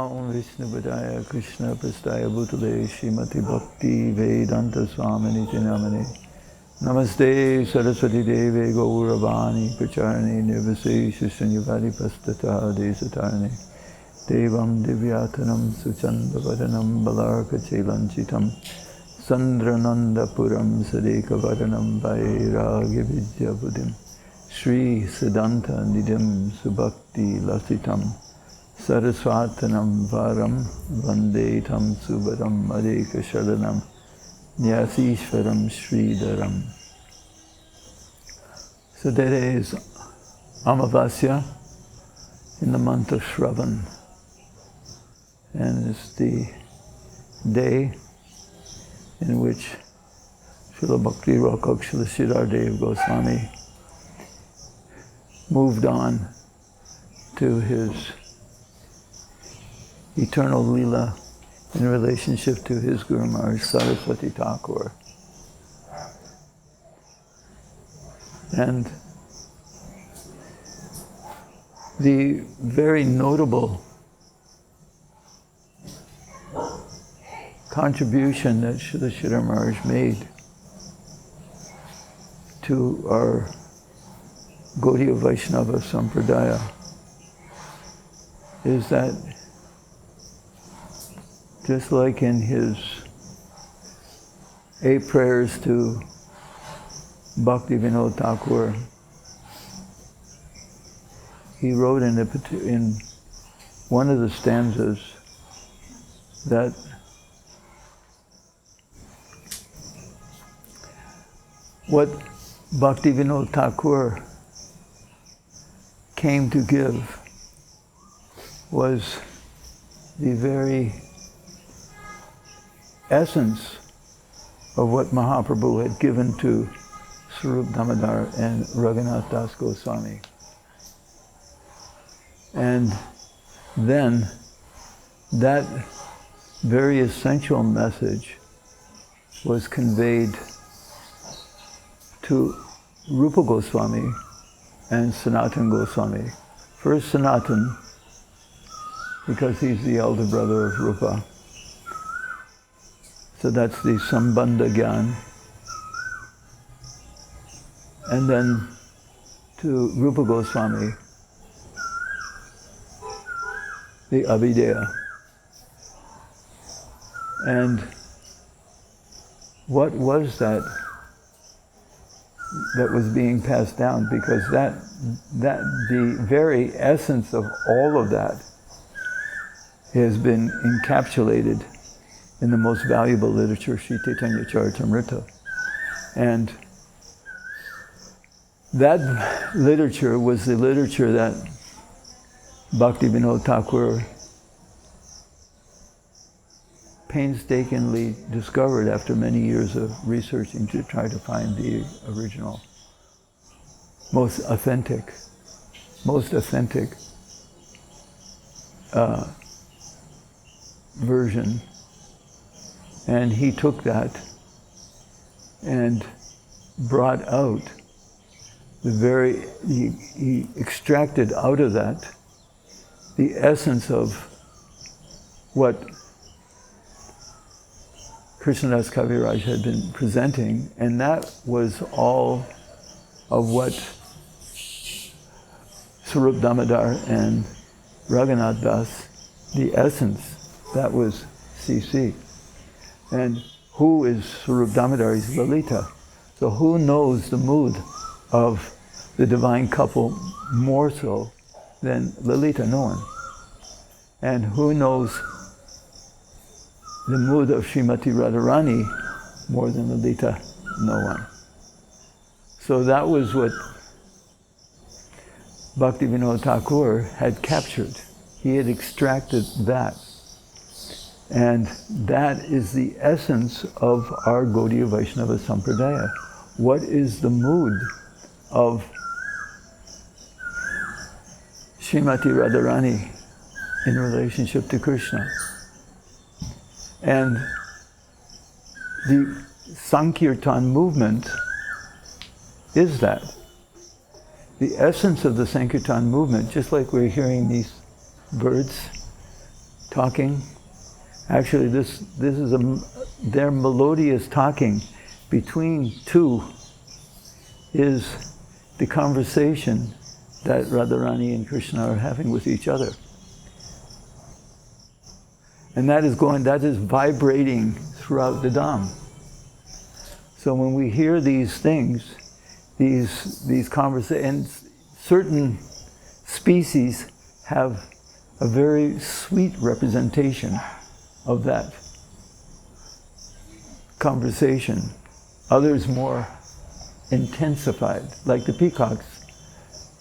Namo Vishnuvadaya Krishna Prastaya Bhutale Śrīmati Bhakti Vedanta Swami Namane Namaste Sarasvatī Deve Gaurava Pracharani Nirvase Shishanyavadi Pastata Desatarane Devam Divyatanam Suchandavadanam Balarka Chelanchitam Sandrananda Puram Sadeka Vadanam Vairagya Vidya Buddhim Shri Siddhanta Nidhim Subhakti Lasitam Sarasvatanam Varam Vandetam Subhadam Adeka Sharanam Nyasishvaram Sridharam. So today is Amavasya in the month of Shravan, and it's the day in which Śrīla Bhakti Rakṣaka Śrīla Gosvāmī moved on to his eternal Leela in relationship to his Guru Maharaj Sarasvatī Ṭhākura. And the very notable contribution that Śrīla Śrīdhara Mahārāja made to our Gaudiya Vaishnava Sampradaya is that just like in his 8 prayers to Bhaktivinoda Thakura, he wrote in one of the stanzas that what Bhaktivinoda Thakura came to give was the very essence of what Mahaprabhu had given to Swarup Damodar and Raghunath Das Goswami. And then that very essential message was conveyed to Rupa Gosvāmī and Sanatana Goswami. First Sanatana, because he's the elder brother of Rupa. So that's the Sambandha Gyan. And then to Rupa Goswami, the Abhideya. And what was that was being passed down? Because that the very essence of all of that has been encapsulated in the most valuable literature, Sri Chaitanya Charitamrita. And that literature was the literature that Bhaktivinoda Thakur painstakingly discovered after many years of researching to try to find the original, most authentic version. And he took that and brought out he extracted out of that the essence of what Krishnadas Kaviraj had been presenting, and that was all of what Swarup Damodar and Raghunath Das, the essence, that was CC. And who is Swarup Damodar? He's Lalita. So who knows the mood of the divine couple more so than Lalita? No one. And who knows the mood of Srimati Radharani more than Lalita? No one. So that was what Bhaktivinoda Thakur had captured. He had extracted that. And that is the essence of our Gaudiya Vaishnava Sampradaya. What is the mood of Srimati Radharani in relationship to Krishna? And the Sankirtan movement is that. The essence of the Sankirtan movement, just like we're hearing these birds talking. Actually, this is their melodious talking between two is the conversation that Radharani and Krishna are having with each other. And that is vibrating throughout the Dham. So when we hear these things, these conversations, certain species have a very sweet representation of that conversation. Others more intensified, like the peacocks.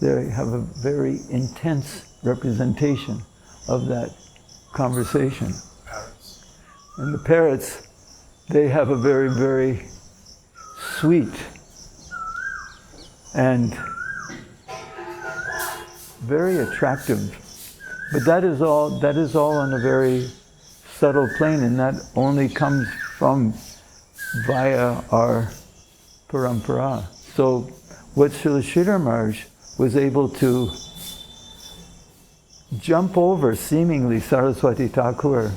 They have a very intense representation of that conversation. Parrots. And the parrots, they have a very, very sweet and very attractive. But that is all on a very subtle plane, and that only comes from via our parampara. So what Śrīla Śrīdhara Mahārāja was able to jump over seemingly Sarasvatī Ṭhākura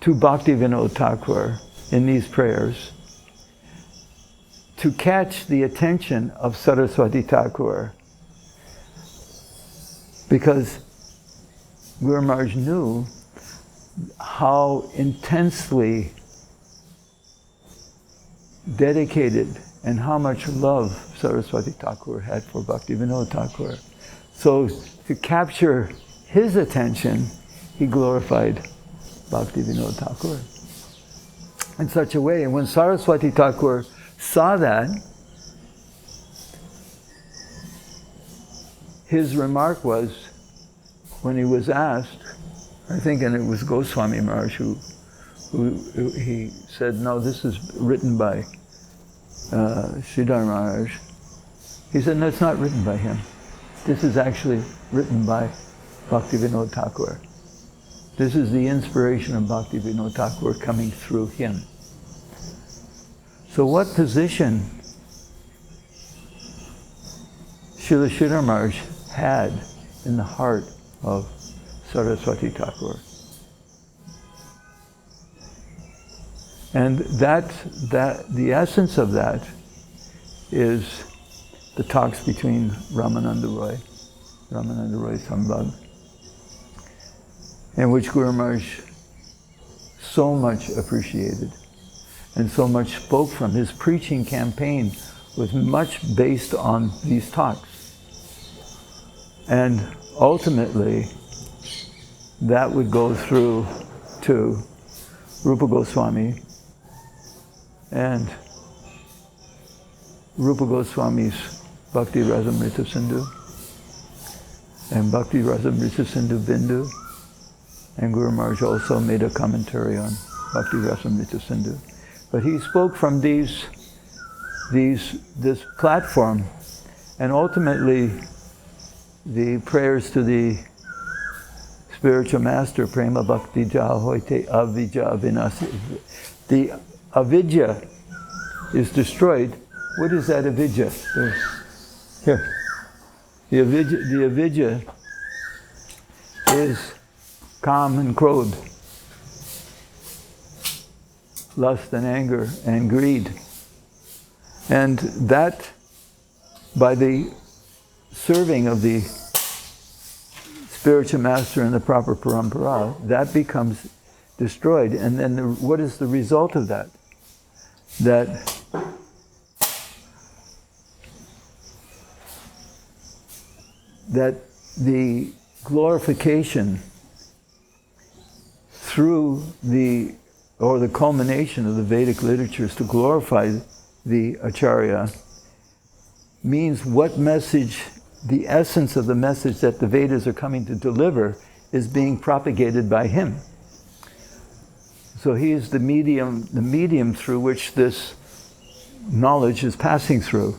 to Bhaktivinoda Thakura in these prayers, to catch the attention of Sarasvatī Ṭhākura, because Guru Maharaj knew how intensely dedicated and how much love Sarasvatī Ṭhākura had for Bhaktivinoda Thakura. So to capture his attention, he glorified Bhaktivinoda Thakura in such a way. And when Sarasvatī Ṭhākura saw that, his remark was, when he was asked, I think, and it was Gosvāmī Maharaj who he said, no, this is written by Śrīdhara Mahārāja. He said, no, it's not written by him. This is actually written by Bhaktivinoda Thakura. This is the inspiration of Bhaktivinoda Thakura coming through him. So what position Śrīla Śrīdhara Mahārāja had in the heart of Sarasvatī Ṭhākura? And that the essence of that is the talks between Ramananda Roy Sambhag, in which Guru Maharaj so much appreciated and so much spoke from. His preaching campaign was much based on these talks. And ultimately, that would go through to Rupa Gosvāmī, and Rupa Gosvāmī's Bhakti Rasamrita Sindhu, and Bhakti Rasamrita Sindhu Bindu, and Guru Maharaj also made a commentary on Bhakti Rasamrita Sindhu. But he spoke from this platform, and ultimately the prayers to the spiritual master, Prema Bhakti Jahoite Avidya Vinasi. The avidya is destroyed. What is that avidya? Here. The avidya is kam and krodh, lust and anger and greed. And that, by the serving of the spiritual master in the proper parampara, that becomes destroyed. And then what is the result of that? That the glorification through the culmination of the Vedic literatures to glorify the Acharya means what message, the essence of the message that the Vedas are coming to deliver is being propagated by him. So he is the medium through which this knowledge is passing through.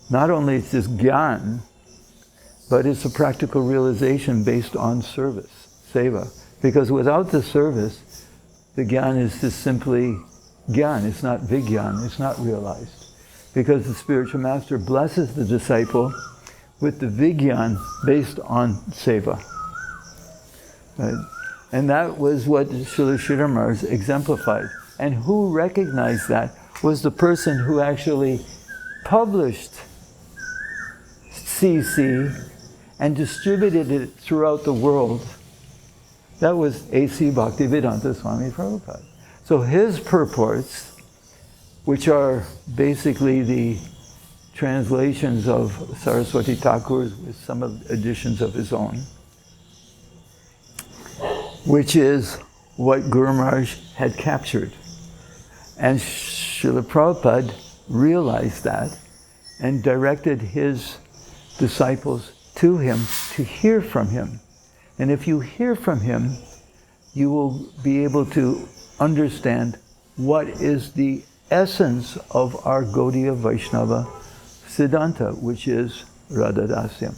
Not only is this gyan, but it's a practical realization based on service, seva. Because without the service, the gyan is just simply gyan, it's not vigyan, it's not realized. Because the spiritual master blesses the disciple with the vigyan based on seva. Right? And that was what Śrīla Śrīdhara Mahārāja exemplified. And who recognized that was the person who actually published CC and distributed it throughout the world. That was A.C. Bhaktivedanta Swami Prabhupada. So his purports, which are basically the translations of Sarasvatī Ṭhākura with some additions of his own, which is what Guru Maharaj had captured. And Śrīla Prabhupada realized that and directed his disciples to him to hear from him. And if you hear from him, you will be able to understand what is the essence of our Gaudiya Vaishnava Siddhanta, which is Radhadasyam,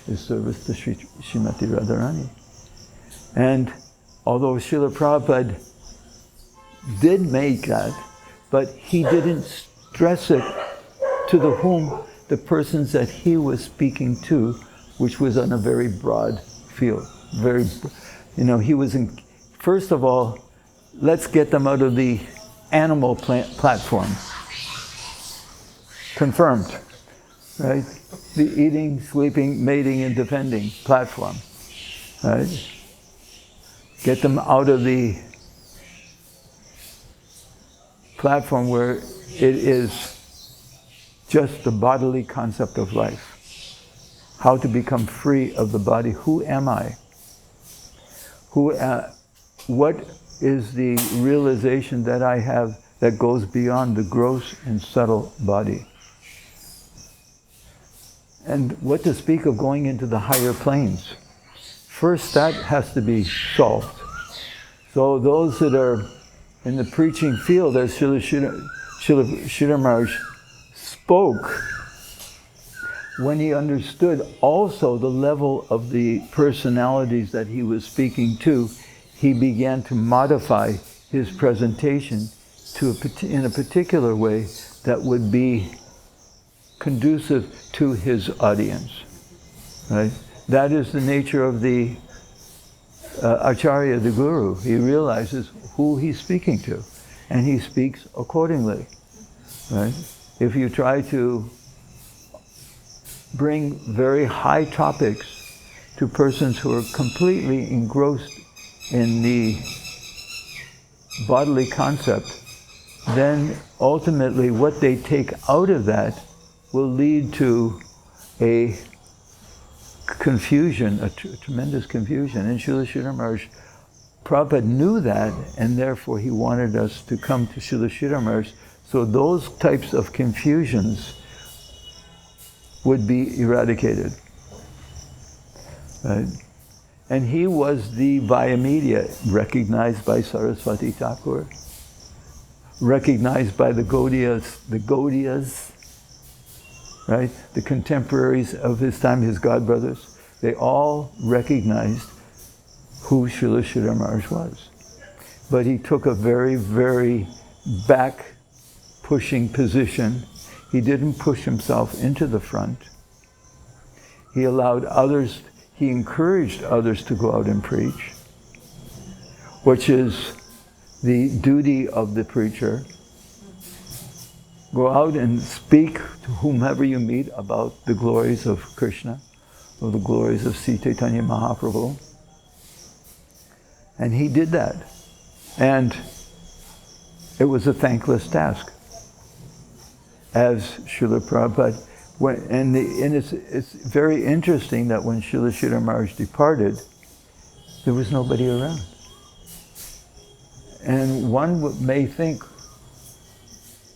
is service to Srimati Radharani. And although Śrīla Prabhupada did make that, but he didn't stress it to the persons that he was speaking to, which was on a very broad field. He was first of all, let's get them out of the animal platform. Confirmed, right? The eating, sleeping, mating, and defending platform, right? Get them out of the platform where it is just the bodily concept of life. How to become free of the body. Who am I? What is the realization that I have that goes beyond the gross and subtle body? And what to speak of going into the higher planes? First, that has to be solved. So those that are in the preaching field, as Śrīla Śrīdhara Mahārāja spoke, when he understood also the level of the personalities that he was speaking to, he began to modify his presentation in a particular way that would be conducive to his audience. Right? That is the nature of the Acharya, the Guru. He realizes who he's speaking to, and he speaks accordingly. Right? If you try to bring very high topics to persons who are completely engrossed in the bodily concept, then ultimately what they take out of that will lead to a confusion, a tremendous confusion. And Śrīla Śrīdhara Mahārāja, Prabhupada knew that, and therefore he wanted us to come to Śrīla Śrīdhara Mahārāja so those types of confusions would be eradicated. Right? And he was the via media, recognized by Sarasvatī Ṭhākura, recognized by the Gaudiyas, right? The contemporaries of his time, his godbrothers. They all recognized who Śrīla Śrīdhara Mahārāja was. But he took a very, very back-pushing position. He didn't push himself into the front. He allowed others, he encouraged others to go out and preach, which is the duty of the preacher. Go out and speak to whomever you meet about the glories of Krishna, or the glories of Sri Chaitanya Mahaprabhu. And he did that. And it was a thankless task. As Śrīla Prabhupada, and it's very interesting that when Śrīla Śrīdhara Mahārāja departed, there was nobody around. And one may think,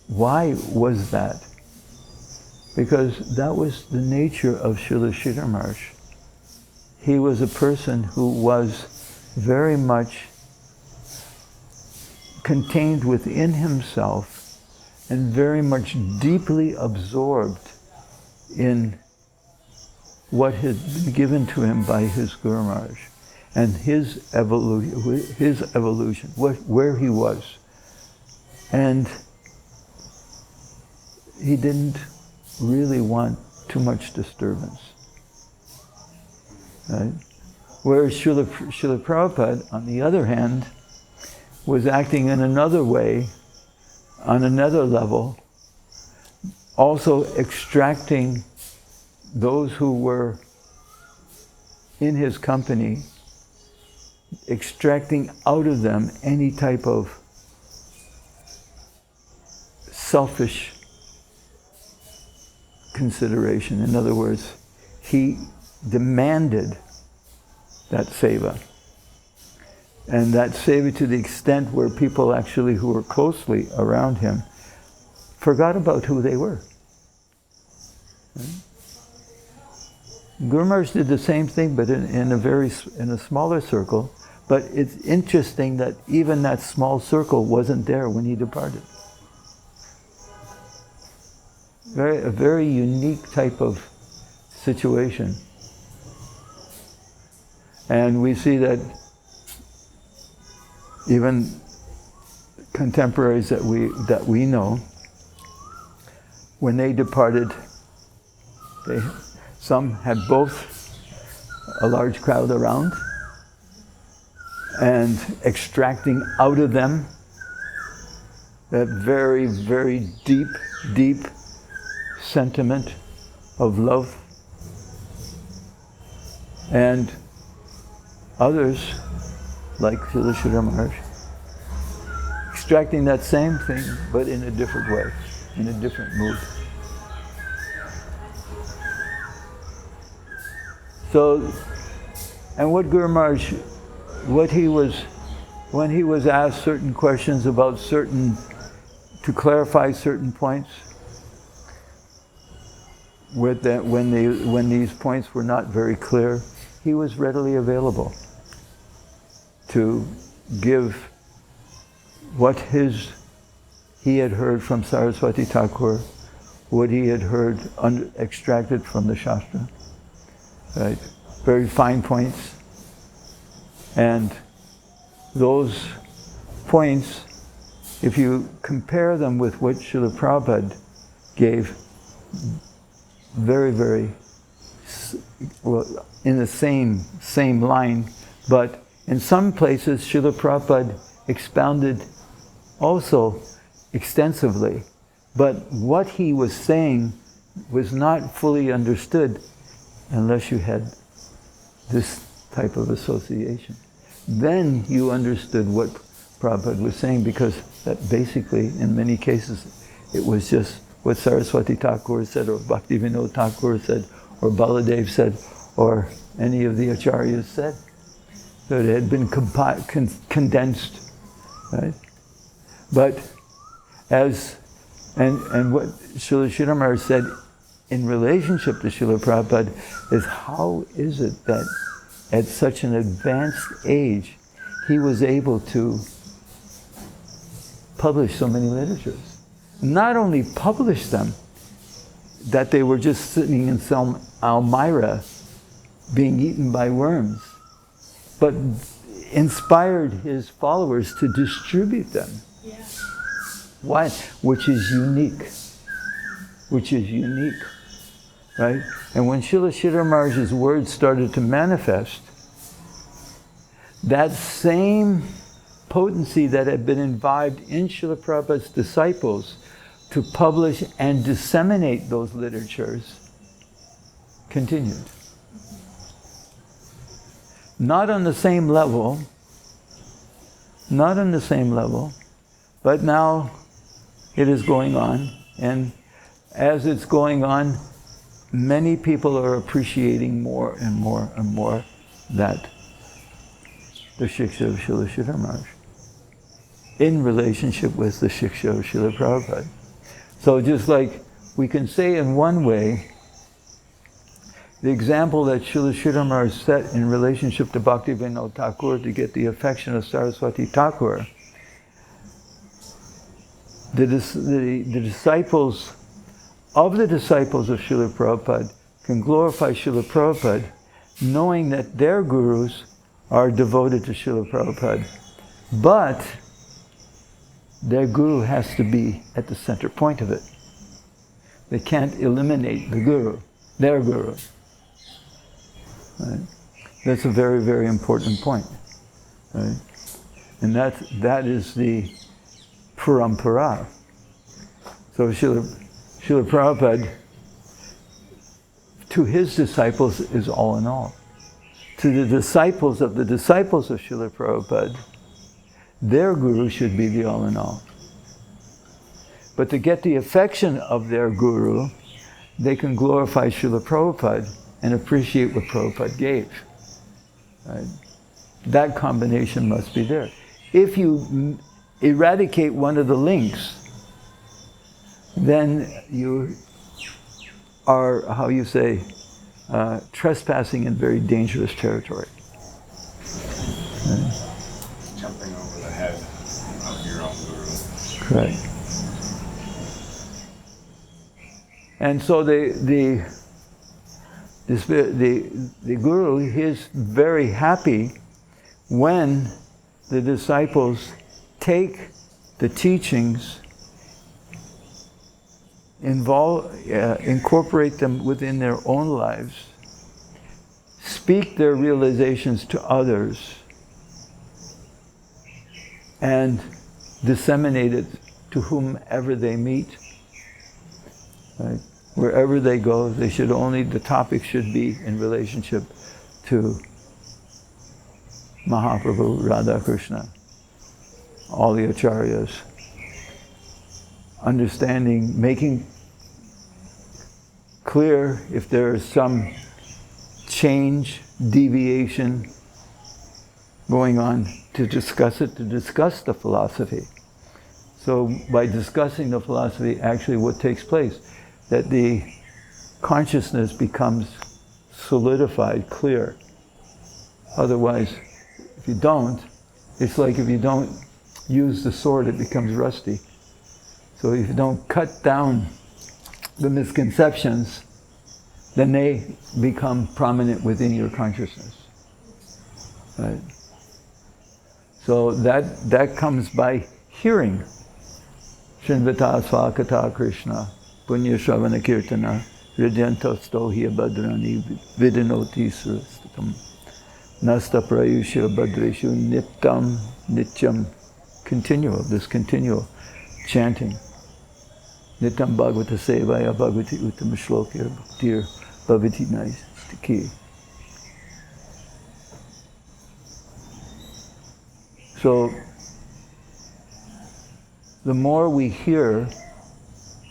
why was that? Because that was the nature of Śrīla Śrīdhara Mahārāja. He was a person who was very much contained within himself and very much deeply absorbed in what had been given to him by his Guru Maharaj and his evolution, where he was. And he didn't really want too much disturbance. Right? Whereas Śrīla Prabhupāda, on the other hand, was acting in another way, on another level, also extracting those who were in his company, extracting out of them any type of selfish consideration. In other words, he demanded that seva. And that seva to the extent where people actually who were closely around him forgot about who they were. Guru Maharaj did the same thing, but in a smaller circle. But it's interesting that even that small circle wasn't there when he departed. A very unique type of situation. And we see that even contemporaries that we know, when they departed, some had both a large crowd around and extracting out of them that very, very deep sentiment of love, and others, like Śrīla Śrīdhara Mahārāja, extracting that same thing but in a different way, in a different mood. So, and what Guru Maharaj, when he was asked certain questions about to clarify certain points, when these points were not very clear, he was readily available to give what he had heard from Sarasvatī Ṭhākura, what he had heard extracted from the Shastra. Right? Very fine points. And those points, if you compare them with what Śrīla Prabhupāda gave, very, very, well, in the same line, but in some places Śrīla Prabhupāda expounded also extensively, but what he was saying was not fully understood unless you had this type of association. Then you understood what Prabhupada was saying, because that basically, in many cases, it was just what Sarasvatī Ṭhākura said, or Bhaktivinoda Thakura said, or Baladev said, or any of the acharyas said. So it had been condensed, right? But and what Śrīla Śrīdhara Mahārāja said in relationship to Śrīla Prabhupāda is, how is it that at such an advanced age he was able to publish so many literatures? Not only publish them, that they were just sitting in some almirah being eaten by worms, but inspired his followers to distribute them. Yeah. Why? Which is unique. Right? And when Śrīla Śrīdhara Mahārāja's words started to manifest, that same potency that had been imbibed in Śrīla Prabhupāda's disciples to publish and disseminate those literatures continued. Not on the same level, but now it is going on, and as it's going on, many people are appreciating more and more and more that the Shiksha of Śrīla Śrīdhara Mahārāja in relationship with the Shiksha of Śrīla Prabhupāda. So just like we can say in one way, the example that Śrīla Śrīdhara Mahārāja set in relationship to Bhaktivinoda Thakura to get the affection of Sarasvatī Ṭhākura, the disciples of Śrīla Prabhupāda can glorify Śrīla Prabhupāda, knowing that their gurus are devoted to Śrīla Prabhupāda. But their guru has to be at the center point of it. They can't eliminate the guru, their guru. Right? That's a very, very important point, right? And that is the parampara. So Śrīla Prabhupāda, to his disciples, is all in all. To the disciples of Śrīla Prabhupāda, their guru should be the all in all. But to get the affection of their guru, they can glorify Śrīla Prabhupāda and appreciate what Prabhupada gave. Right? That combination must be there. If you eradicate one of the links, then you are, how you say, trespassing in very dangerous territory. Right? Jumping over the head of your own guru. Correct. And so the guru is very happy when the disciples take the teachings, incorporate them within their own lives, speak their realizations to others, and disseminate it to whomever they meet. Right? Wherever they go, the topic should be in relationship to Mahaprabhu, Radha Krishna, all the acharyas. Understanding, making clear if there is some change, deviation going on, to discuss it, to discuss the philosophy. So by discussing the philosophy, actually what takes place, that the consciousness becomes solidified, clear. Otherwise, if you don't, it's like if you don't use the sword, it becomes rusty. So if you don't cut down the misconceptions, then they become prominent within your consciousness. Right? So that comes by hearing. Srinvata svakata Krishna, punya shravana kirtana, hridyantasto hi abhadrani vidinoti surastatam, nasta prayusha abhadreshu nittam nityam. This continual chanting. Nitam Bhagavata Sevaya Bhagavati Uttama Shlokir Bhaktir Bhavati Naistiki. So, the more we hear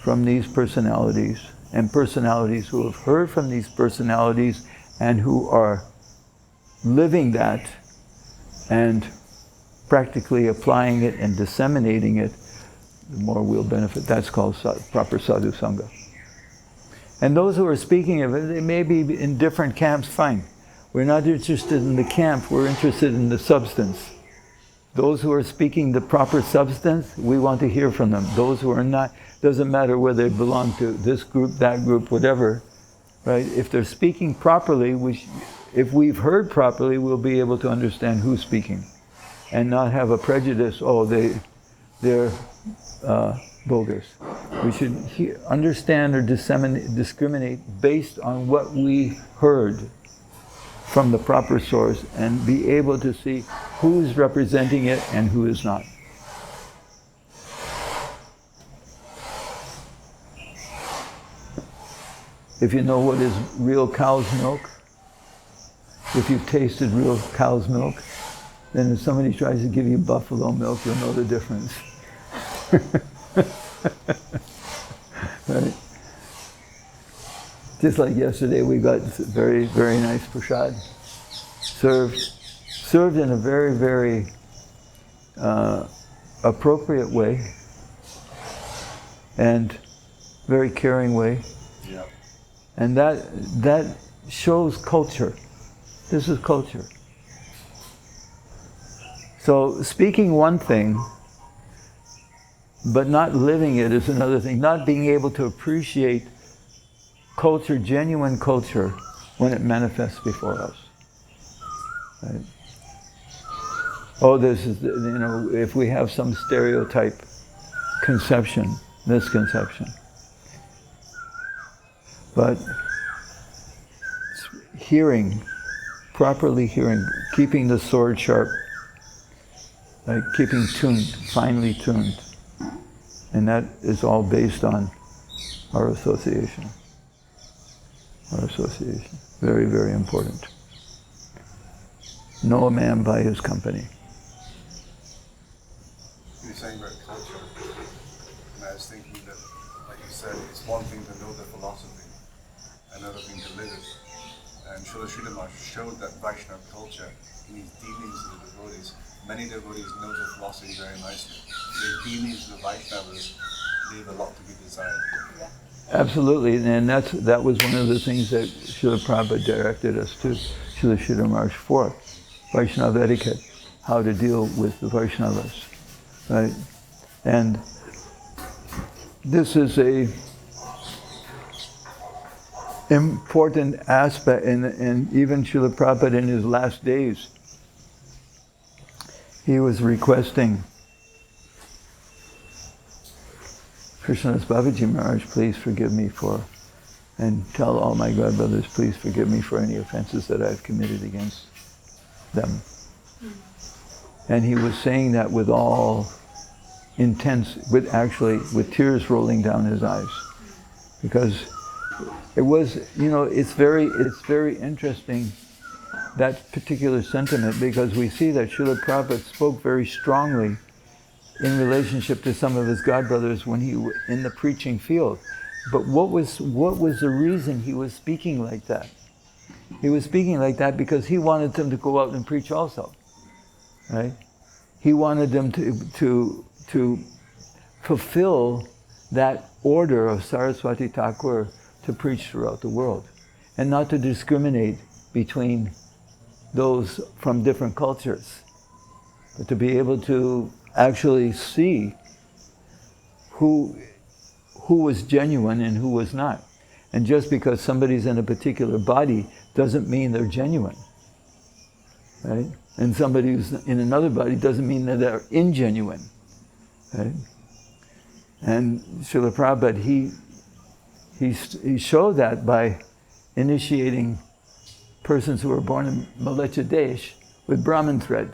from these personalities, and personalities who have heard from these personalities and who are living that and practically applying it and disseminating it, the more we'll benefit. That's called proper sadhu sangha. And those who are speaking of it, they may be in different camps, fine. We're not interested in the camp, we're interested in the substance. Those who are speaking the proper substance, we want to hear from them. Those who are not, doesn't matter whether they belong to this group, that group, whatever, right? If they're speaking properly, if we've heard properly, we'll be able to understand who's speaking and not have a prejudice, they're bogus. We should understand or discriminate based on what we heard from the proper source and be able to see who's representing it and who is not. If you know what is real cow's milk, if you've tasted real cow's milk, then if somebody tries to give you buffalo milk, you'll know the difference. Right? Just like yesterday, we got very, very nice prasad served in a very, very appropriate way and very caring way. Yeah. And that shows culture. This is culture. So speaking one thing, but not living it is another thing. Not being able to appreciate culture, genuine culture, when it manifests before us. Right? Oh, this is, if we have some stereotype conception, misconception. But hearing properly hearing, keeping the sword sharp, like keeping tuned, finely tuned. And that is all based on our association. Our association. Very, very important. Know a man by his company. You're saying about culture, and I was thinking that, like you said, it's one thing to know the philosophy, another thing to live it. And Śrīla Śrīdhara Mahārāja showed that Vaishnava culture in his dealings with the devotees. Many devotees know the philosophy very nicely. Their dealings with the Vaishnavas leave a lot to be desired. Yeah. Absolutely, and that was one of the things that Śrīla Prabhupāda directed us to, Śrīla Śrīdhara Mahārāja for, Vaishnava etiquette, how to deal with the Vaishnavas, right? And this is a important aspect, and even Śrīla Prabhupāda in his last days, he was requesting, Krishnadas Babaji Maharaj, please forgive me for, and tell all my godbrothers, please forgive me for any offenses that I've committed against them. And he was saying that with all intense, with tears rolling down his eyes. Because it was, it's very interesting, that particular sentiment, because we see that Śrīla Prabhupada spoke very strongly in relationship to some of his godbrothers when he was in the preaching field. But what was the reason he was speaking like that? He was speaking like that because he wanted them to go out and preach also, right? He wanted them to fulfill that order of Sarasvatī Ṭhākura to preach throughout the world, and not to discriminate between those from different cultures, but to be able to actually see who was genuine and who was not. And just because somebody's in a particular body doesn't mean they're genuine, right? And somebody who's in another body doesn't mean that they're ingenuine, right? And Śrīla Prabhupada, he showed that by initiating persons who were born in Malecha Desh with Brahmin thread,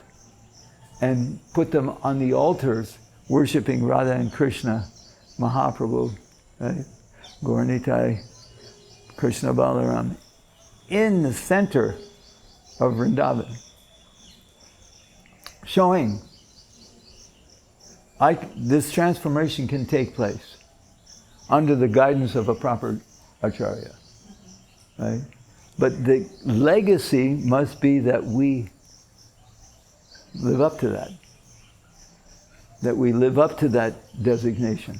and put them on the altars worshipping Radha and Krishna, Mahaprabhu, right? Gauranitai, Krishna Balaram, in the center of Vrindavan, showing this transformation can take place under the guidance of a proper acharya, right? But the legacy must be that we live up to that we live up to that designation.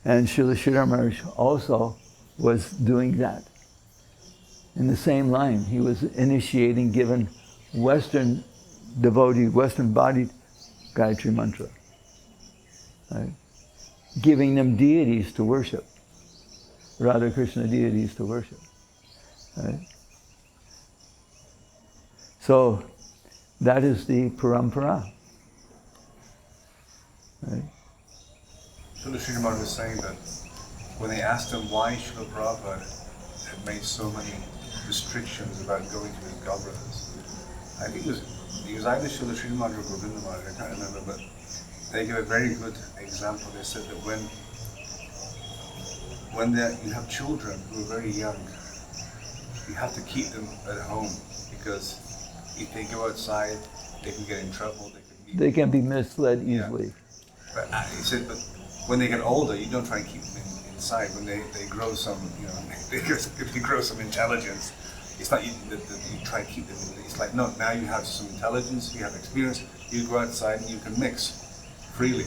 And Śrīla Śrīdhara Mahārāja also was doing that. In the same line, he was initiating, given Western devotee, Western-bodied Gayatri Mantra, right? Giving them deities to worship, Radha Krishna deities to worship, right? So that is the parampara, right? Śrīla Śrīdhara Mahārāja was saying that when they asked him why Śrīla Prabhupāda had made so many restrictions about going to his godbrothers, I think it was either Śrīla Śrīdhara Mahārāja or Govinda Mahārāja, I can't remember, but they gave a very good example. They said that when you have children who are very young, you have to keep them at home, because if they go outside, they can get in trouble. They can be misled easily. Yeah. But he said, but when they get older, you don't try and keep them inside. When they grow some, if they grow some intelligence, it's not you try and keep them. It's like, no, now you have some intelligence, you have experience, you go outside and you can mix freely,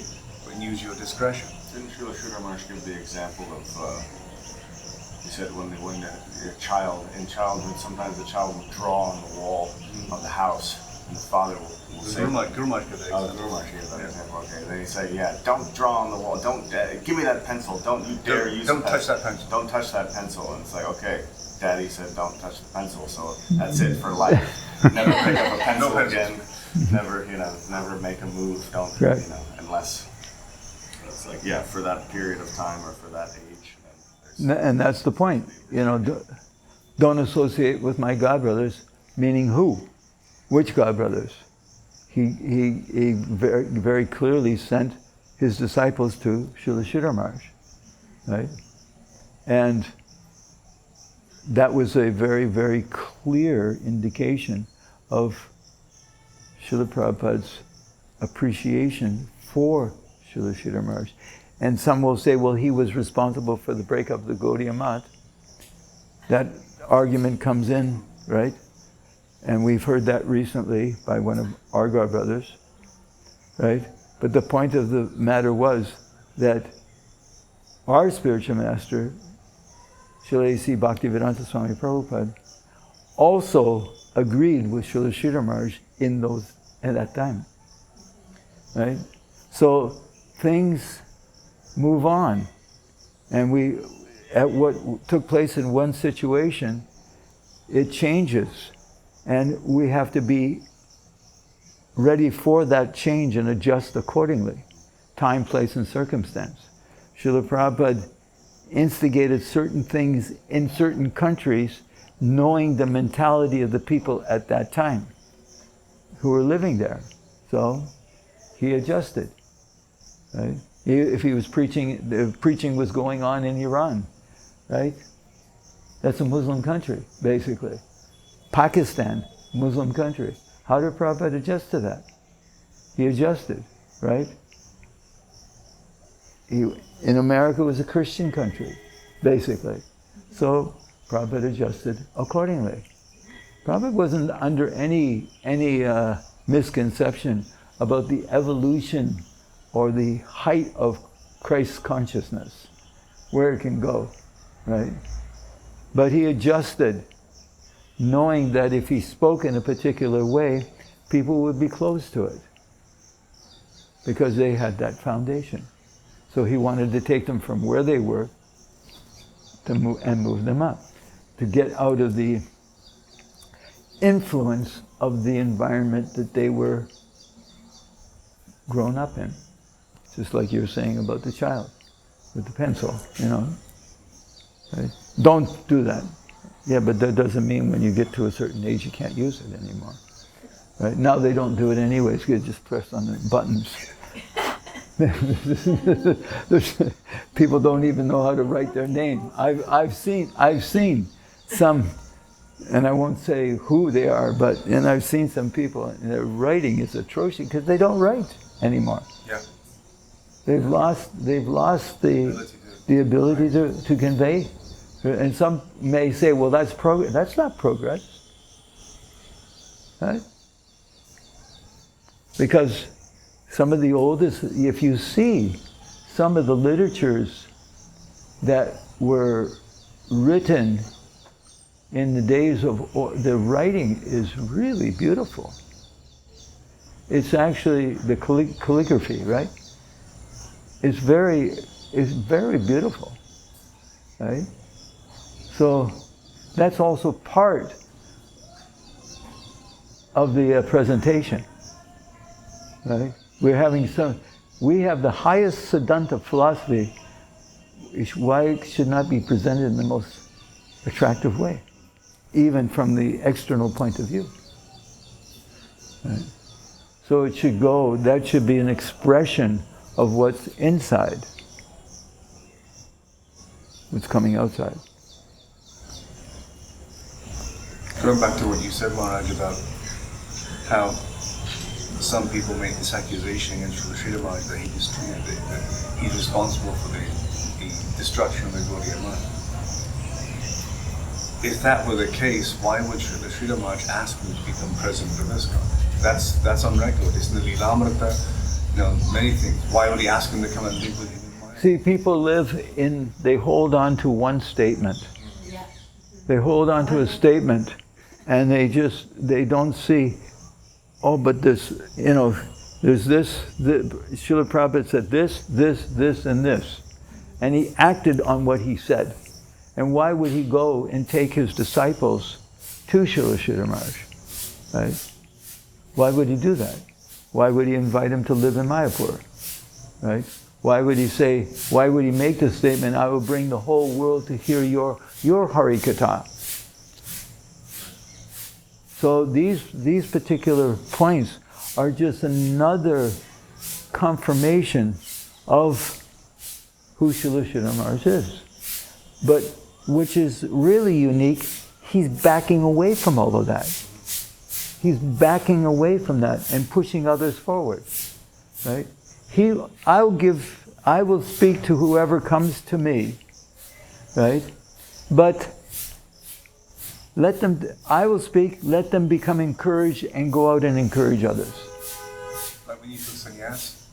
and use your discretion. Didn't Śrīla Śrīdhara Mahārāja give the example of, he said when a child, in childhood, sometimes the child will draw on the wall of the house, and the father will say, Guru Mahārāja gave that example. Guru Mahārāja gave that example, okay. Then he said, yeah, don't draw on the wall, don't, give me that pencil, don't you dare use Don't touch that pencil. Don't touch that pencil. And it's like, okay, Daddy said don't touch the pencil, so that's it for life. Never pick up a pencil again, never make a move, unless, it's like, yeah, for that period of time or for that age. And that's the point, don't associate with my godbrothers Meaning who? Which God brothers? He very, very clearly sent his disciples to Śrīla Śrīdhara Mahārāja, right? And that was a very, very clear indication of Śrīla Prabhupāda's appreciation for Śrīla Śrīdhara Mahārāja. And some will say, well, he was responsible for the breakup of the Gaudiya Math. That argument comes in, right? And we've heard that recently by one of our God brothers, right? But the point of the matter was that our spiritual master, Śrīla Bhaktivinoda Swami Prabhupada, also agreed with Śrīla Śrīdhara Mahārāja at that time, right? So things move on, and at what took place in one situation, it changes, and we have to be ready for that change and adjust accordingly, time, place, and circumstance. Śrīla Prabhupada instigated certain things in certain countries, knowing the mentality of the people at that time who were living there. So he adjusted, right? If he was preaching, the preaching was going on in Iran, right? That's a Muslim country, basically. Pakistan, Muslim country. How did Prabhupada adjust to that? He adjusted, right? In America, it was a Christian country, basically. So Prabhupada adjusted accordingly. Prabhupada wasn't under any misconception about the evolution or the height of Christ's consciousness, where it can go, right? But he adjusted, knowing that if he spoke in a particular way, people would be close to it, because they had that foundation. So he wanted to take them from where they were and move them up, to get out of the influence of the environment that they were grown up in. Just like you were saying about the child with the pencil, you know. Right? Don't do that. Yeah, but that doesn't mean when you get to a certain age you can't use it anymore. Right? Now they don't do it anyways, you just press on the buttons. People don't even know how to write their name. I've seen some, and I won't say who they are, and I've seen some people, and their writing is atrocious because they don't write anymore. Yeah. They've lost the ability to convey. And some may say, well, that's progress. That's not progress. Right? Because some of the oldest, if you see some of the literatures that were written in the days of, the writing is really beautiful. It's actually the calligraphy, right? It's very beautiful, right? So that's also part of the presentation, right? We have the highest Siddhanta philosophy. Why it should not be presented in the most attractive way, even from the external point of view. Right? So it should go, that should be an expression of what's inside, what's coming outside. Going back to what you said, Maharaj, about how some people make this accusation against Śrīla Śrīdhara Mahārāja that he's responsible for the destruction of the Gaudiya Math. If that were the case, why would Śrīla Śrīdhara Mahārāja ask him to become president of ISKCON? That's on record. It's in the Līlamrita, many things. Why would he ask him to come and live with him in Maya? See, people they hold on to one statement. They hold on to a statement, and they don't see, oh, but this, there's this, Śrīla Prabhupada said this, and this. And he acted on what he said. And why would he go and take his disciples to Śrīla Śrīdhara Mahārāja? Right? Why would he do that? Why would he invite him to live in Mayapur? Right? Why would he make the statement, I will bring the whole world to hear your Harikatha? So these particular points are just another confirmation of who Śrīla Śrīdhara Mahārāja is. But which is really unique, he's backing away from all of that. He's backing away from that and pushing others forward. Right? I will speak to whoever comes to me. Right? But I will speak, let them become encouraged and go out and encourage others. Like when you took sannyas,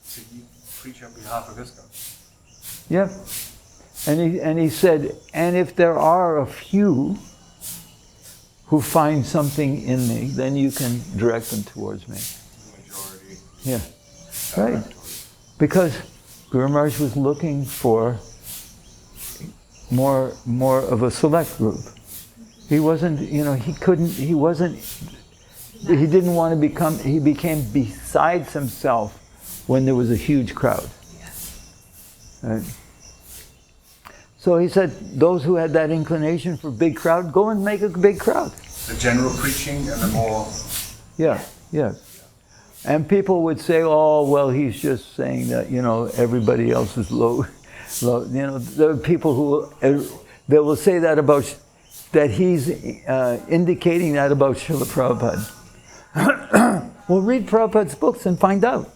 so you preach on behalf of this guy. Yeah. And he said, and if there are a few who find something in me, then you can direct them towards me. Majority. Yeah. Right. Because Guru Maharaj was looking for more of a select group. He wasn't, he didn't want to become, he became besides himself when there was a huge crowd. Right? So he said, those who had that inclination for big crowd, go and make a big crowd. The general preaching and the more... Yeah, yeah. And people would say, oh, well, he's just saying that, everybody else is low. There are people who, they will say that about, that he's indicating that about Śrīla Prabhupada. Well, read Prabhupada's books and find out.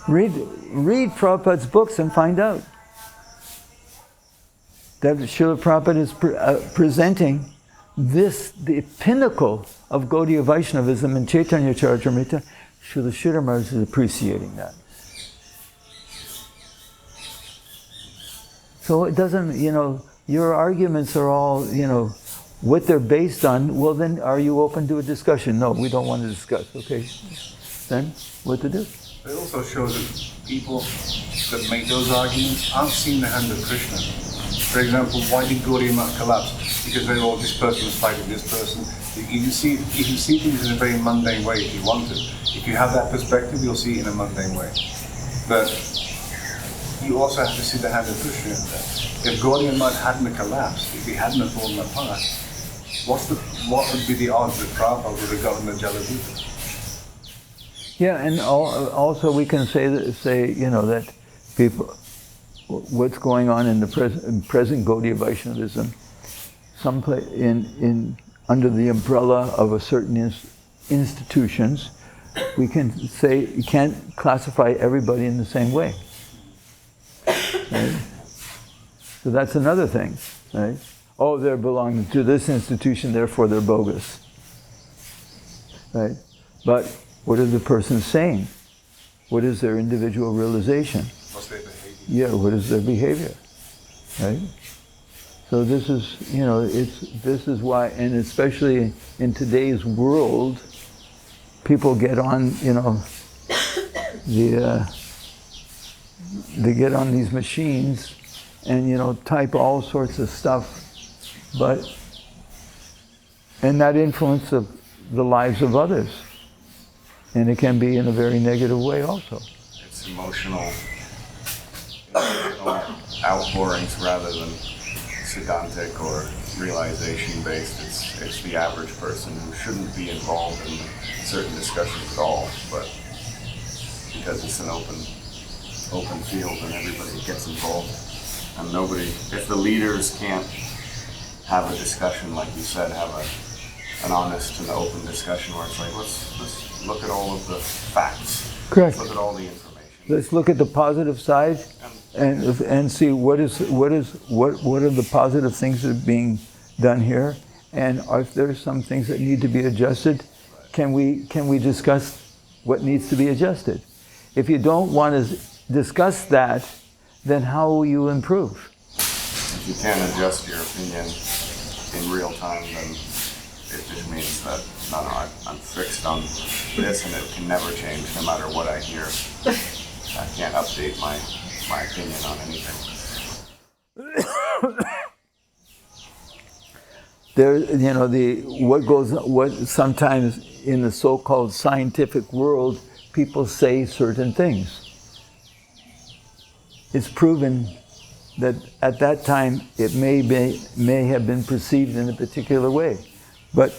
Read Prabhupada's books and find out that Śrīla Prabhupada is presenting the pinnacle of Gaudiya Vaishnavism in Chaitanya Charitamrita. Śrīla Śrīdhara Mahārāja is appreciating that. So it doesn't, your arguments are all, what they're based on. Well, then are you open to a discussion? No, we don't want to discuss. Okay, then what to do? It also shows that people that make those arguments aren't seeing the hand of Krishna. For example, why did Gaudiya Math collapse? Because they were all, this person was fighting this person. You can see things in a very mundane way if you want to. If you have that perspective, you'll see it in a mundane way. But you also have to see the hand of Krishna in there. If Gaudiya Math hadn't collapsed, if he hadn't fallen apart, what would be the odds that Prabhupada would have gotten the Jaladuta? Yeah, and also we can say that people, what's going on in the present Gaudiya Vaishnavism, under the umbrella of a certain institutions, we can say you can't classify everybody in the same way. Right? So that's another thing, right? Oh, they're belonging to this institution, therefore they're bogus, right? But what is the person saying? What is their individual realization? What's their behavior? Yeah, what is their behavior? Right? So this is, this is why, and especially in today's world, people get on, they get on these machines and, type all sorts of stuff, and that influences the lives of others. And it can be in a very negative way also. It's emotional outpourings rather than Siddhantic or realization based. It's the average person who shouldn't be involved in certain discussions at all, but because it's an open field and everybody gets involved. And if the leaders can't have a discussion, like you said, have an honest and open discussion where it's like, let's look at all of the facts. Correct. Let's look at all the information. Let's look at the positive side and see what are the positive things that are being done here, and if there's some things that need to be adjusted, can we discuss what needs to be adjusted? If you don't want to discuss that, then how will you improve? If you can't adjust your opinion in real time, then it just means that I'm fixed on this and it can never change no matter what I hear. I can't update my opinion on anything. What sometimes in the so-called scientific world, people say certain things. It's proven that at that time it may have been perceived in a particular way. But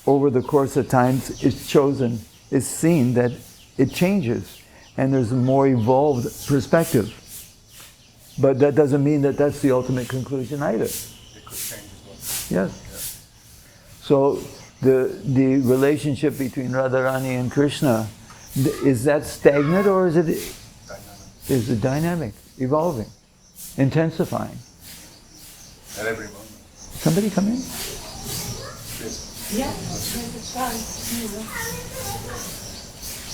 over the course of times, it's seen that it changes, and there's a more evolved perspective. But that doesn't mean that that's the ultimate conclusion either. It could change as well. Yes. So the relationship between Radharani and Krishna, is that stagnant, or is it Dynamic. is it dynamic, evolving, intensifying? At every moment. Somebody come in? Yes. Yeah, it's fine.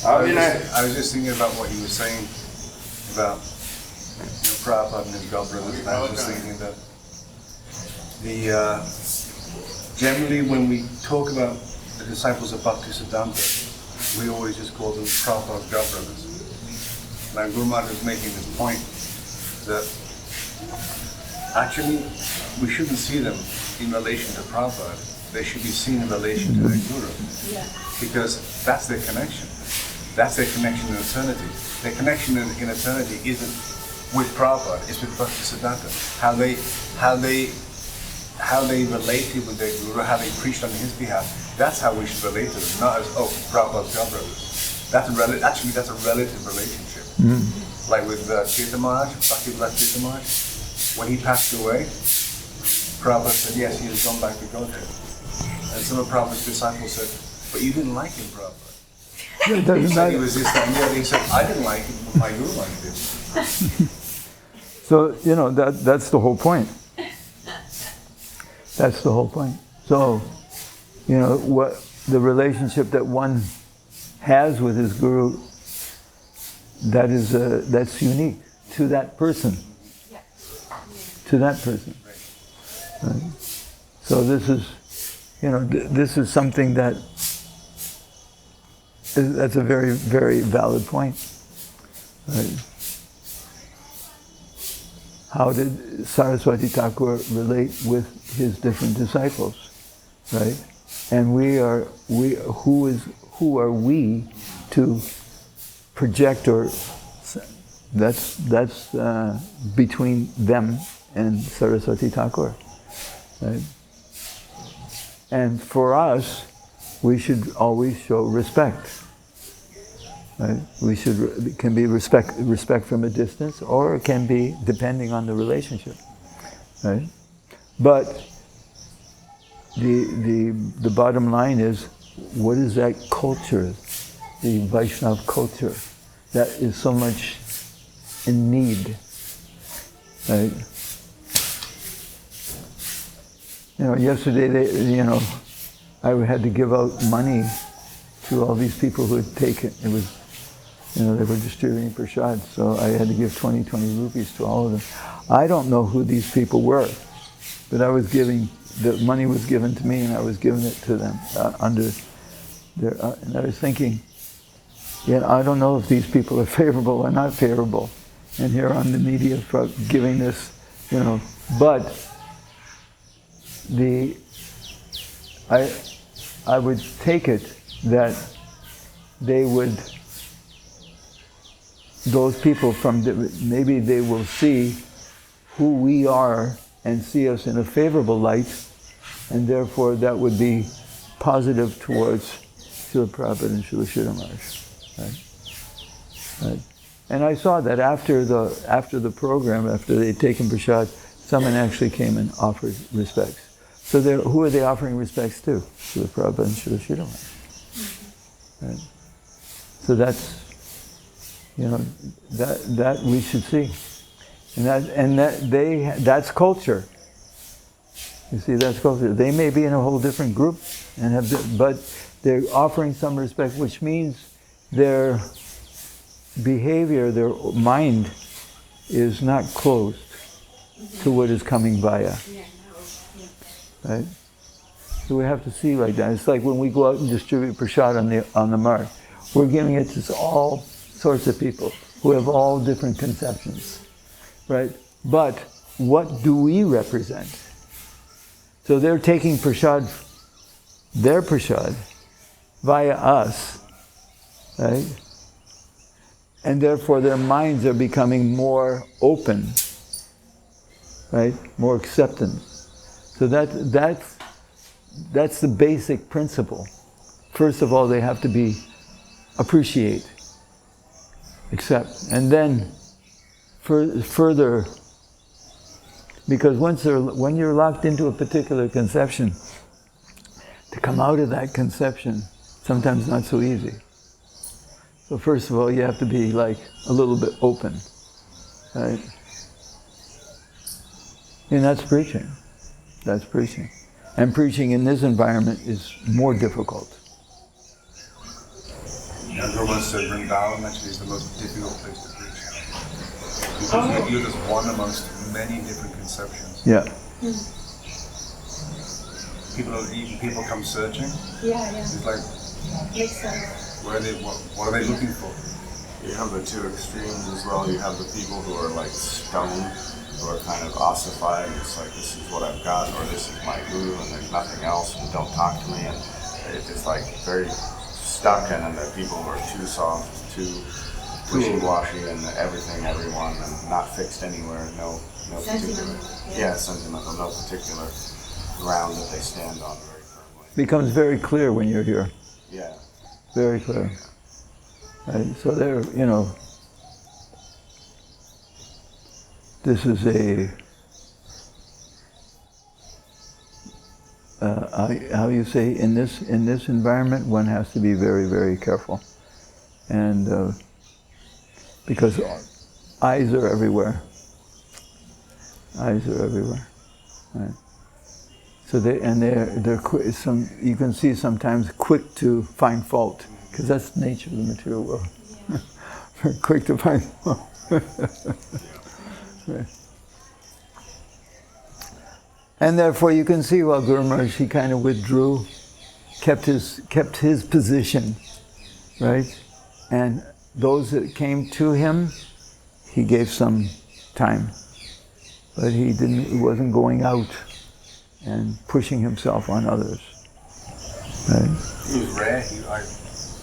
I was just thinking about what you were saying about Prabhupada and his godbrothers, and I was just thinking that generally when we talk about the disciples of Bhaktisiddhanta, we always just call them Prabhupada's godbrothers. And Guru Maharaj was making this point that actually we shouldn't see them in relation to Prabhupada, they should be seen in relation to their Guru. Yeah. Because that's their connection. That's their connection in eternity. Their connection in eternity isn't with Prabhupada, it's with Bhaktisiddhanta. How they related with their Guru, how they preached on his behalf, that's how we should relate to them, not as, oh, Prabhupada's godbrothers. That's a relative relationship. Like with Tirtha Maharaj, Bhaktivinoda Tirtha Maharaj, when he passed away, Prabhupada said, yes, he has gone back to Godhead. And some of Prabhupada's disciples said, but you didn't like him, Prabhupada. It doesn't He said matter. he was this, that, and the other. He said, I didn't like him, but my Guru liked him. So, that's the whole point. That's the whole point. So, what the relationship that one has with his Guru, that's unique to that person. Yeah. To that person. Right? So this is something that's a very, very valid point. Right? How did Sarasvatī Ṭhākura relate with his different disciples, right? And who are we to project, or that's between them and Sarasvatī Ṭhākura, right? And for us, we should always show respect. Right? It can be respect from a distance, or it can be depending on the relationship. Right? But the bottom line is, what is that culture, the Vaishnava culture, that is so much in need? Right? Yesterday I had to give out money to all these people who had taken. It was, they were distributing prasad, so I had to give 20 rupees to all of them. I don't know who these people were, but the money was given to me, and I was giving it to them under their. And I was thinking, I don't know if these people are favorable or not favorable, and here on the media for giving this, but I would take it that those people maybe they will see who we are and see us in a favorable light, and therefore that would be positive towards Śrīla Prabhupāda and Śrīla Śrīdhara Mahārāja. Right? And I saw that after the program, after they'd taken prasad, someone actually came and offered respects. So who are they offering respects to? Śrīla Prabhupāda and Śrīla Śrīdhara Mahārāja. Right? So that's, that we should see. And that's culture. You see, that's culture. They may be in a whole different group, but they're offering some respect, which means their behavior, their mind is not closed to what is coming via. Right? So we have to see like that. It's like when we go out and distribute prasad on the mark, we're giving it to all sorts of people who have all different conceptions, right? But what do we represent? So they're taking prasad, their prasad, via us, right? And therefore their minds are becoming more open right? More acceptance. So that's the basic principle. First of all, they have to be appreciate, accept, and then further, because when you're locked into a particular conception, to come out of that conception, sometimes not so easy. So first of all, you have to be like a little bit open, right? And that's preaching. That's preaching. And preaching in this environment is more difficult. Everyone said Vrindavan actually is the most difficult place to preach. Because you're just one amongst many different conceptions. Yeah. People come searching. Yeah. It's like, Makes sense. what are they looking for? You have the two extremes as well. You have the people who are like stoned, who are kind of ossified. It's like, this is what I've got, or this is my guru, and there's nothing else, and don't talk to me. And it's just like very stuck. And then there are people who are too soft, too wishy-washy, and everything, everyone, and not fixed anywhere. No particular. Yeah, sentimental. No particular ground that they stand on very firmly. Becomes very clear when you're here. Yeah. Very clear. Right? So there, this is how you say, in this environment, one has to be very, very careful. And because eyes are everywhere. Eyes are everywhere. Right? So they're quick, you can see sometimes quick to find fault, because that's the nature of the material world. Yeah. Very quick to find fault. Right. And therefore you can see, well, Guru Maharaj, he kind of withdrew, kept his position, right? And those that came to him, he gave some time, but he wasn't going out and pushing himself on others. Right? It was rare.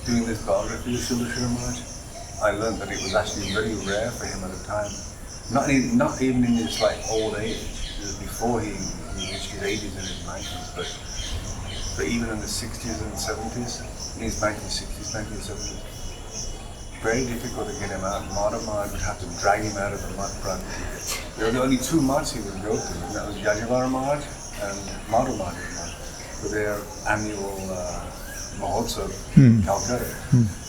Doing this biography of Śrīla Śrīdhara Mahārāja, I learned that it was actually very rare for him at the time. Not even in his old age. It was before he reached his 80s and his 90s, but even in the 60s and 70s, in his 1960s, 1970s, very difficult to get him out. Mahārāja would have to drag him out of the mud practically. There were only two mudds he would go to, and that was Yajavara Mahārāja and Mahārāja for their annual Mahotsav in Calcutta.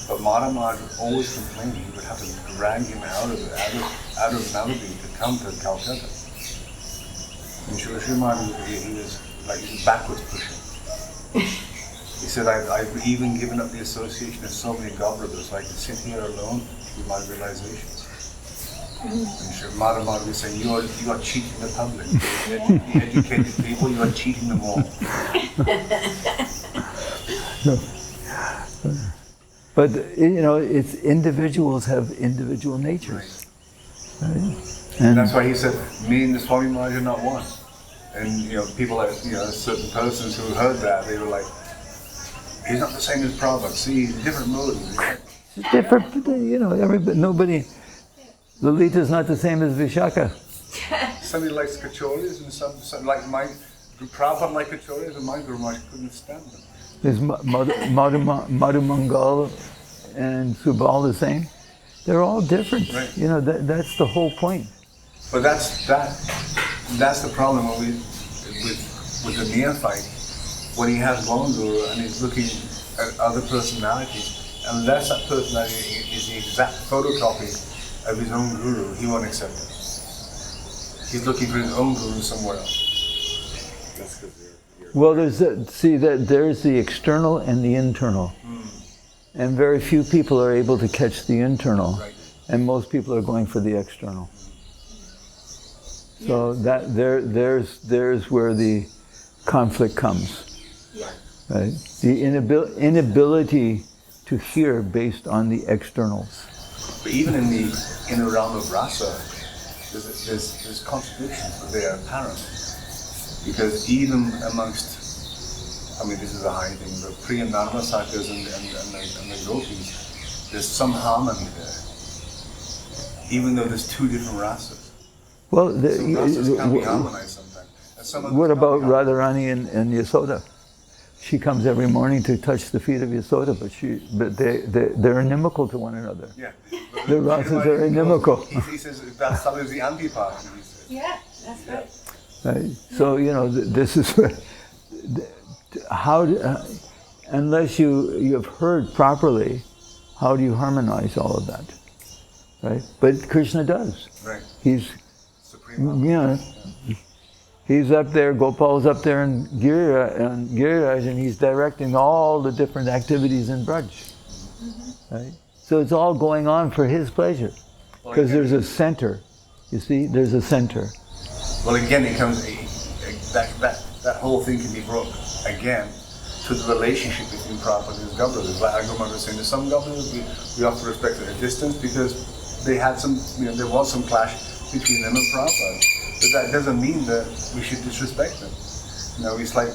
But Mahārāja would always complain he would have to drag him out of Navadvip to come to Calcutta. And Śrīla Śrīdhara Mahārāja, he was backwards pushing. He said, I've even given up the association of so many Gauravas so I can sit here alone with my realizations. And Mahārāja was saying, you are cheating the public. The educated people, you are cheating them all. But it's individuals have individual natures. Right? And that's why he said, me and the Swami Mahārāja are not one. And people certain persons who heard that, they were like, he's not the same as Prabhupada. See, he's a different mode. It's different, nobody. Lalita's not the same as Vishaka. Somebody likes kachoris, and some like my Prabhupada liked kachoris, and my Guru Maharaj couldn't stand them. Is Madhu Mangal and Subal the same? They're all different. Right. That's the whole point. But that's the problem with the neophyte. When he has one guru and he's looking at other personalities, unless that personality is the exact photocopy of his own guru, he won't accept it. He's looking for his own guru somewhere else. That's because well, there's the external and the internal, and very few people are able to catch the internal, right. And most people are going for the external. So that there's where the conflict comes. Yeah. Right? The inability to hear based on the externals. But even in the realm of rasa, there's contradictions, but they are apparent. Because even amongst, this is a high thing, but Priya Narmasakas and the gopis, there's some harmony there. Even though there's two different rasas. Well, Some process can be harmonized sometimes. And some of what them about can't be Radharani and Yasoda? She comes every morning to touch the feet of Yasoda, but they're inimical to one another. Yeah. The rasas are inimical. He says that's the anti-part. He says. Yeah, that's right. Right? So, this is how, unless you have heard properly, how do you harmonize all of that? Right? But Krishna does. Right. He's, Supreme. He's up there, Gopal's up there in Giriraj, and he's directing all the different activities in Braj. Right? So it's all going on for his pleasure. Because there's a center. You see, there's a center. Well, again, it comes that whole thing can be brought again to the relationship between Prabhupada and his governors. Like Agumar was saying, there's some governors we have to respect at a distance because they had some, there was some clash between them and Prabhupada. But that doesn't mean that we should disrespect them. It's like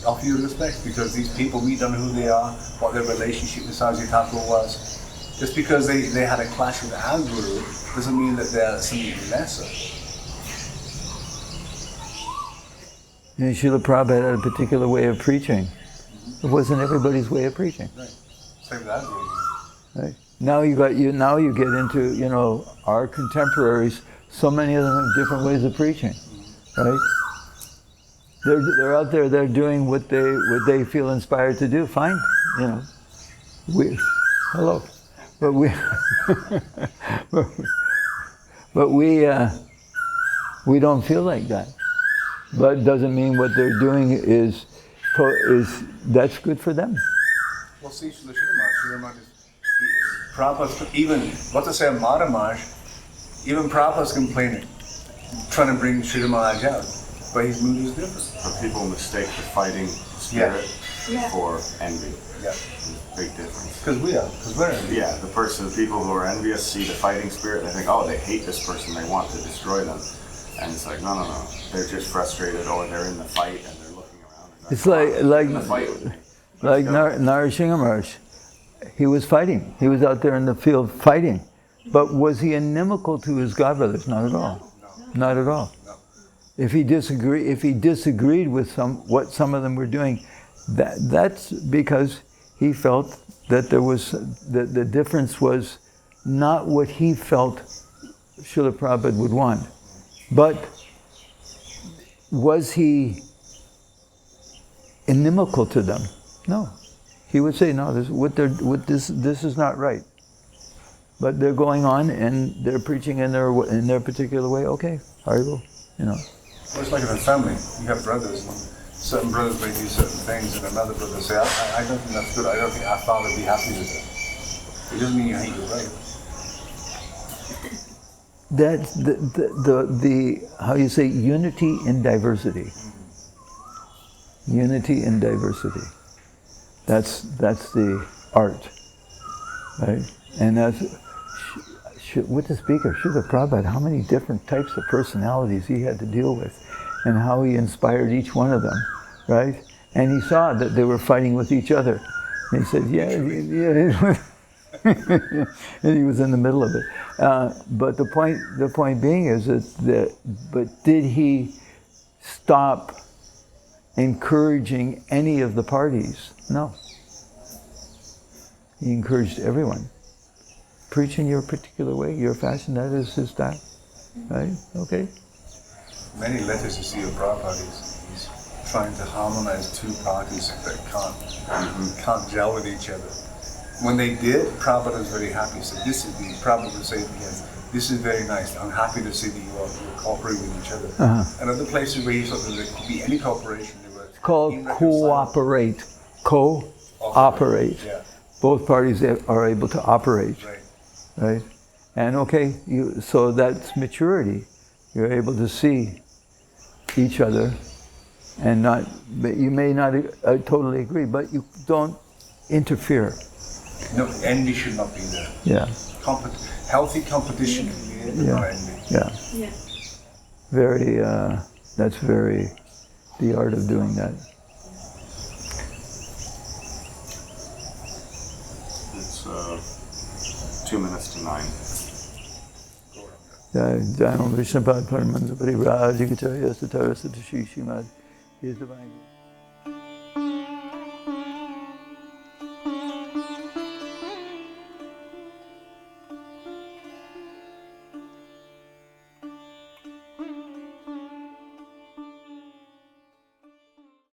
offer you respect because these people, we don't know who they are, what their relationship with Sarasvatī Ṭhākura was. Just because they had a clash with our guru doesn't mean that they're something lesser. Śrīla Prabhupāda had a particular way of preaching. It wasn't everybody's way of preaching. Right. Same with our guru. Right. Now you get into, our contemporaries, so many of them have different ways of preaching. Right? They're out there, they're doing what they feel inspired to do. Fine, hello. But we don't feel like that. But it doesn't mean what they're doing is that's good for them. Well, see, Śrīla Śrīdhara Mahārāja, even, what to say, Mahārāja, even Prabhupada's complaining, trying to bring Śrīla Mahārāja out, but his mood is different. But people mistake the fighting spirit for envy. Yeah. Big difference. Because we're envious. Yeah, the people who are envious see the fighting spirit and they think, they hate this person, they want to destroy them. And it's like, no. They're just frustrated or they're in the fight and they're looking around. And It's like in the fight with me. Narasingha Maharaj. He was fighting. He was out there in the field fighting. But was he inimical to his godbrothers? Not at all. No. Not at all. No. If he disagreed with what some of them were doing, that's because he felt that the difference was not what he felt Śrīla Prabhupada would want. But was he inimical to them? No. He would say, no, this is not right. But they're going on and they're preaching in their particular way. Okay, Haribo, Well, it's like in a family. You have brothers, and certain brothers may do certain things, and another brother say, I don't think that's good. I don't think our father would be happy with it. It doesn't mean you hate your brother. That's the how you say unity in diversity. Unity in diversity. That's the art, right? And that's with the speaker, Śrīla Prabhupada, how many different types of personalities he had to deal with, and how he inspired each one of them, right? And he saw that they were fighting with each other. And he said, yeah. And he was in the middle of it. But the point being is but did he stop encouraging any of the parties? No. He encouraged everyone. Preach in your particular way, your fashion, that is his style. Right? Okay. Many letters you see of Prabhupada, he's trying to harmonize two parties that can't gel with each other. When they did, Prabhupada was very happy. He said, Prabhupada would say to him, this is very nice. I'm happy to see that you're cooperating with each other. And other places where he thought that there could be any cooperation, they were it's called cooperate. Cooperate. Yeah. Both parties are able to operate. Right? And so that's maturity. You're able to see each other and you may not totally agree, but you don't interfere. No, envy should not be there. Yeah. Healthy competition can be there, not envy. Yeah. Very, that's very the art of doing that. It's 2 minutes to 9. Jai Om Vishnupad Paramansa Parivraja Gacchaya Satarasati Shri Srimad. He is divine.